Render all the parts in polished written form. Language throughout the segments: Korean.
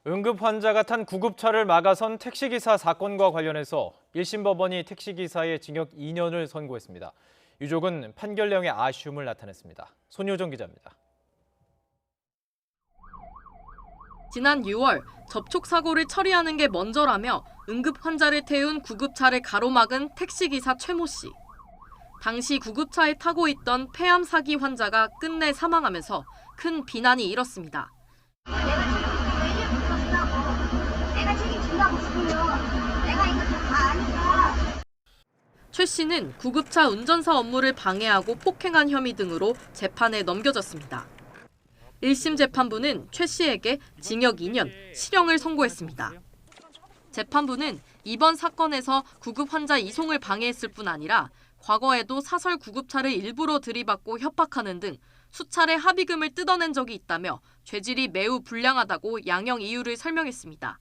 응급 환자가 탄 구급차를 막아선 택시기사 사건과 관련해서 1심 법원이 택시기사의 징역 2년을 선고했습니다. 유족은 판결 내용에 아쉬움을 나타냈습니다. 손효정 기자입니다. 지난 6월 접촉사고를 처리하는 게 먼저라며 응급 환자를 태운 구급차를 가로막은 택시기사 최모 씨. 당시 구급차에 타고 있던 폐암 사기 환자가 끝내 사망하면서 큰 비난이 일었습니다. 최 씨는 구급차 운전사 업무를 방해하고 폭행한 혐의 등으로 재판에 넘겨졌습니다. 1심 재판부는 최 씨에게 징역 2년, 실형을 선고했습니다. 재판부는 이번 사건에서 구급 환자 이송을 방해했을 뿐 아니라 과거에도 사설 구급차를 일부러 들이받고 협박하는 등 수차례 합의금을 뜯어낸 적이 있다며 죄질이 매우 불량하다고 양형 이유를 설명했습니다.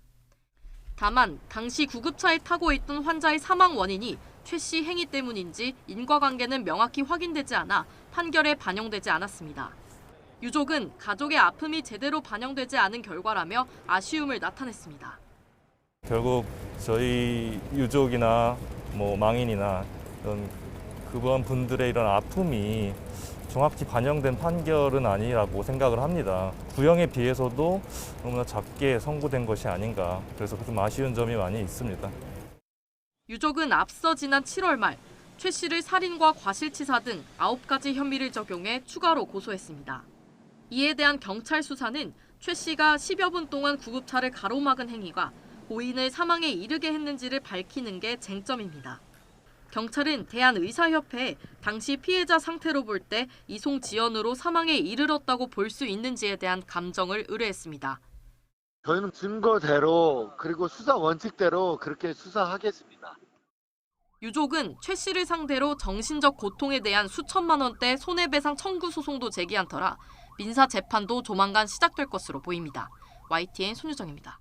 다만 당시 구급차에 타고 있던 환자의 사망 원인이 최 씨 행위 때문인지 인과관계는 명확히 확인되지 않아 판결에 반영되지 않았습니다. 유족은 가족의 아픔이 제대로 반영되지 않은 결과라며 아쉬움을 나타냈습니다. 결국 저희 유족이나 망인이나 이런 그분 분들의 이런 아픔이 정확히 반영된 판결은 아니라고 생각을 합니다. 구형에 비해서도 너무나 작게 선고된 것이 아닌가, 그래서 좀 아쉬운 점이 많이 있습니다. 유족은 앞서 지난 7월 말 최 씨를 살인과 과실치사 등 9가지 혐의를 적용해 추가로 고소했습니다. 이에 대한 경찰 수사는 최 씨가 10여 분 동안 구급차를 가로막은 행위가 고인을 사망에 이르게 했는지를 밝히는 게 쟁점입니다. 경찰은 대한의사협회에 당시 피해자 상태로 볼 때 이송 지연으로 사망에 이르렀다고 볼 수 있는지에 대한 감정을 의뢰했습니다. 저희는 증거대로 그리고 수사 원칙대로 그렇게 수사하겠습니다. 유족은 최 씨를 상대로 정신적 고통에 대한 수천만 원대 손해배상 청구 소송도 제기한 터라 민사 재판도 조만간 시작될 것으로 보입니다. YTN 손유정입니다.